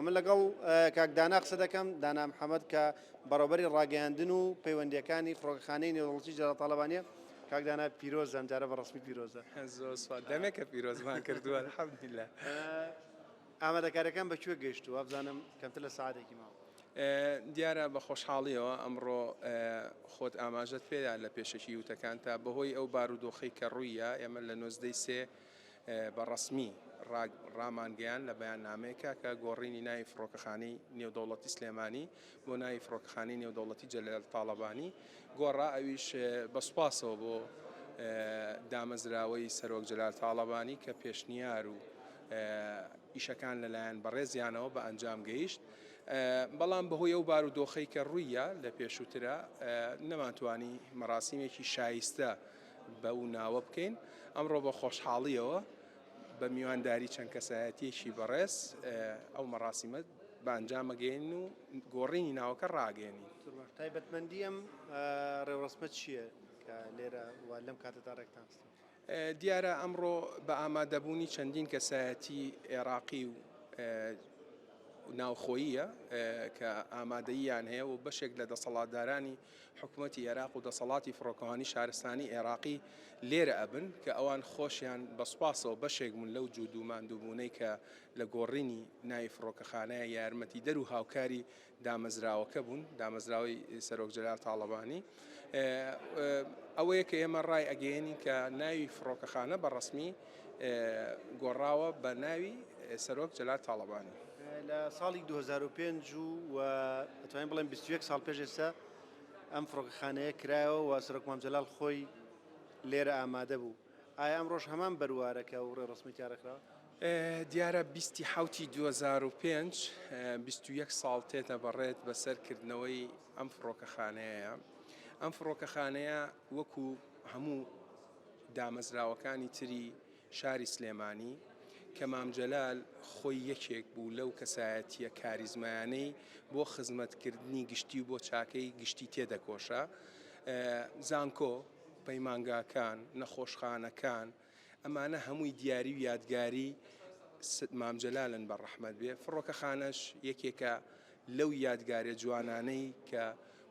من لەگەڵ کاکدانا قسە دەکەم دانا محەممەد کە بەڕۆبەری ڕاگەاندن و پەیوەندیەکانی فڕۆکەخانەی نێودەوڵەتی جەلال تاالبانیە کاکدانا پیرۆز ئەمجارە بە ڕسمی پیرۆزە زۆر سوات دەمێکە پیرۆزمان کردووە الحەمدولیلا. ئامادەکاریەکان بەکوێ گەیشتووە بزانم کەمتر لە سعاتێکی ماوە. دیارە بە خۆشحاڵیەوە ئەمڕۆ خۆت ئاماژەت پێدا لە پێشەکی وتەکان تا بەهۆی ئەو بارودۆخەی کە ڕوویە ئێمە لە 93 بە ڕسمی ڕامانگەیان لە بەیاننامەیەکە کە گۆڕینی ناوی فڕۆکەخانەی نێودەوڵەتی سلێمانی بۆ ناوی فڕۆکەخانەی نێودەوڵەتی جەلال تاالبانی گۆڕا ئەویش بەسوپاسەوە بۆ دامەزراوەی سەرۆک جەلال تاالبانی کە پێشنیار و ئیشەکان لەلایەن بەڕێزیانەوە بە ئەنجام گەیشت. بەڵام بەهۆی ئەو بارودۆخەی کە ڕوویە لە پێشووترە نەمانتوانی مەراسیمێکی شایستە بەو ناوە بکەین. ئەمڕۆ بە خۆشحاڵیەوە بە میوانداری چەند کەسایەتیەکی بەڕێز ئەو مەراسیمە بە ئەنجامەگەین و گۆڕینی ناوەکە ڕاگەێنین. تایبەتمەندی ئەم ڕێوەسمە چییە کە لێرە لەم کاتەدا ڕێکتان؟ دیارە ئەمڕۆ بە ئامادەبوونی چەندین کەسایەتی عێراقی و ناوخۆییە کە ئامادەییان هەیە و بەشێک لە دەسەڵاتدارانی حکوومەتی عێراق و دەسەڵاتی فڕۆکەخانەی شارستانی عێراقی لێرە ئەبن کە ئەوان خۆشیان بەسوپاسەوە بەشێک بوون لەو جوود و ماندووبوونەی کە لە گۆڕینی ناوی فڕۆکەخانەیە یارمەتی دەر و هاوکاری دامەزراوەکە بوون دامەزراوەی سەرۆک جەلال تاالبانی. ئەوەیە کە ئێمە ڕای ئەگەیەنین کە ناوی فڕۆکەخانە بەڕسمی گۆڕاوە بە ناوی سەرۆک جەلال تاالبانی. لە ساڵی 2005 و ئەتوانین بڵێن 21 ساڵ پێش ئێستا ئەم فڕۆکەخانەیە کرایەوە و سەرۆک مام جەلال خۆی لێرە ئامادە بوو. ئایا ئەمڕۆژ هەمان بەروارەکە و ڕێڕسمی تیارەکراوە؟ دیارە 27 2005 21 ساڵ تێتە بەڕێت بەسەرکردنەوەی ئەم فڕۆکەخانەیە. ئەم فڕۆکەخانەیە وەکو هەموو دامەزراوەکانی تری شاری سلێمانی کە مام جەلال خۆی یەکێک بوو لەو کەسایەتیە کاریزمایانەی بۆ خزمەتکردنی گشتی و بۆ چاکەی گشتی تێدەکۆشە. زانکۆ پەیمانگاکان نەخۆشخانەکان ئەمانە هەمووی دیاری و یادگاری مام جەلالن بە ڕەحمەت بێ. فڕۆکەخانەش یەکێکە لەو یادگارە جوانانەی کە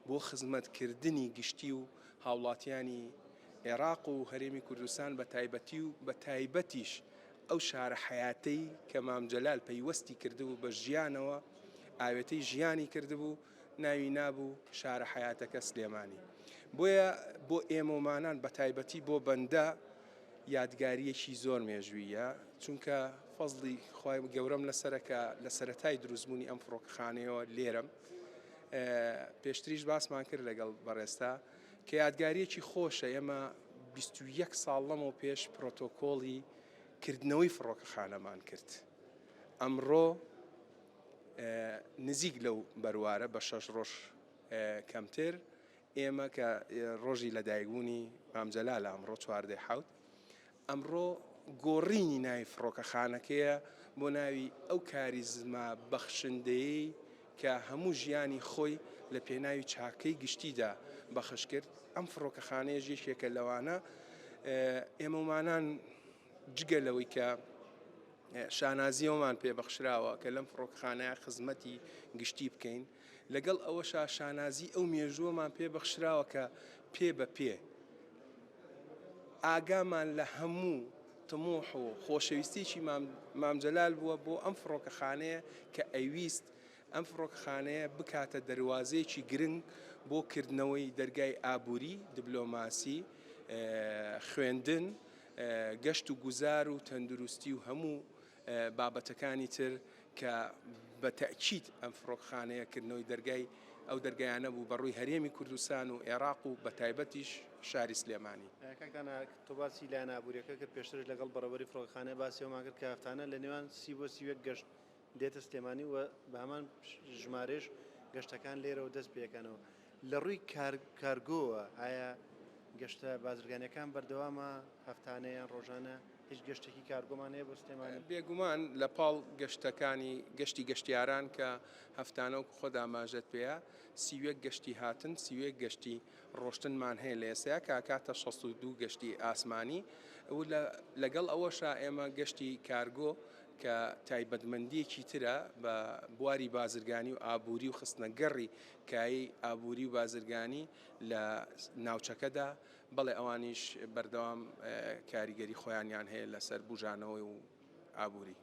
بۆ خزمەتکردنی گشتی و هاوڵاتیانی عێراق و هەرێمی کوردستان بە تایبەتی و بە تایبەتیش ئەو شارە حیاتەی کە مام جەلال پەیوەستی کردبوو بە ژیانەوە ئاوێتەی ژیانی کردبوو ناوی نابوو شارە حیاتەکە سلێمانی. بۆیە بۆ ئێمەمانان بە تایبەتی بۆ بەندە یادگاریەکی زۆر مێژوویە چونکە فەزلی خۆی گەورەم لەسەرەکە لە سەرەتای دروستبوونی ئەم فڕۆکەخانەیەوە لێرەم پێشتریش باسمان کرد لەگەڵ بەڕێستا کە یادگاریەکی خۆشە. ئێمە 21 ساڵ لەمەوە پێش پرۆتۆکۆڵی کردنەوەی فڕۆکەخانەمان کرد. ئەمڕۆ نزیک لەو بەروارە بە 6 ڕۆژ کەمتر ئێمە کە ڕۆژی لەدایکبوونی مام جەلال ئەمڕۆ 14 ئەمڕۆ گۆڕینی ناوی فڕۆکەخانەکەیە بۆ ناوی ئەو کاریزمە بەخشندەیەی کە هەموو ژیانی خۆی لە پێناوی چاکەی گشتیدا بەخش کرد. ئەم فڕۆکەخانەیە یەکێکە لەوانە ئێمەمانان جگە لەوەی کە شانازیەوەمان پێبەخشراوە کە لەم فڕۆکەخانەیە خزمەتی گشتی بکەین لەگەڵ ئەوەشا شانازی ئەو مێژووەمان پێبەخشراوە کە پێ بە پێ ئاگامان لە هەموو تموح و خۆشەویستیی مام جەلال بووە بۆ ئەم فڕۆکەخانەیە کە ئەیویست ئەم فڕۆکەخانەیە بکاتە دەواازەیەکی گرنگ بۆ کردنەوەی دەرگای ئابووری دیبلۆماسی خوێندن گەشت و گوزار و تەندروستی و هەموو بابەتەکانی تر کە بە تەئکید ئەم فڕۆکەخانەیەکردنەوەی دەرگای ئەو دەرگایانە بوو بەڕووی هەرێمی کوردستان و عێراق و بە تایبەتیش شاری سلێمانی. کاکدانا تۆ باسی لایەن ئابووریەکە کرد پێشترش لەگەڵ بەڕێوەبەری فڕۆکەخانە باسیەوەمان کرد کە هەفتانە لە نێوان 30 بۆ 31 گەشت دێتە سلێمانی و بە هەمان ژمارەش گەشتەکان لێرەوە دەست پێەکەنەوە. لە ڕووی کارگۆوە ئایا گەشتە بازرگانیەکان بەردەوامە هەفتانەیان ڕۆژانە هیچ گەشتێکی کارگۆمان هەیە بۆ سلێمانی؟ بێگومان لە پاڵ گەشتەکانی گەشتی گەشتیاران کە هەفتانە و خۆ ئاماژەت پێەیە 31 گەشتی هاتن 31 گەشتی ڕۆشتنمان هەیە لە ئێستا کە کاتە 62 گەشتی ئاسمانی و لەگەڵ ئەوەشا ئێمە گەشتی کارگۆ کە تایبەتمەندیەکی ترە بە بواری بازرگانی و ئابووری و خستنەگەڕی کایی ئابووری و بازرگانی لە ناوچەکەدا بەڵێ ئەوانیش بەردەوام کاریگەری خۆیانیان هەیە لەسەر بژانەوەی و ئابووری.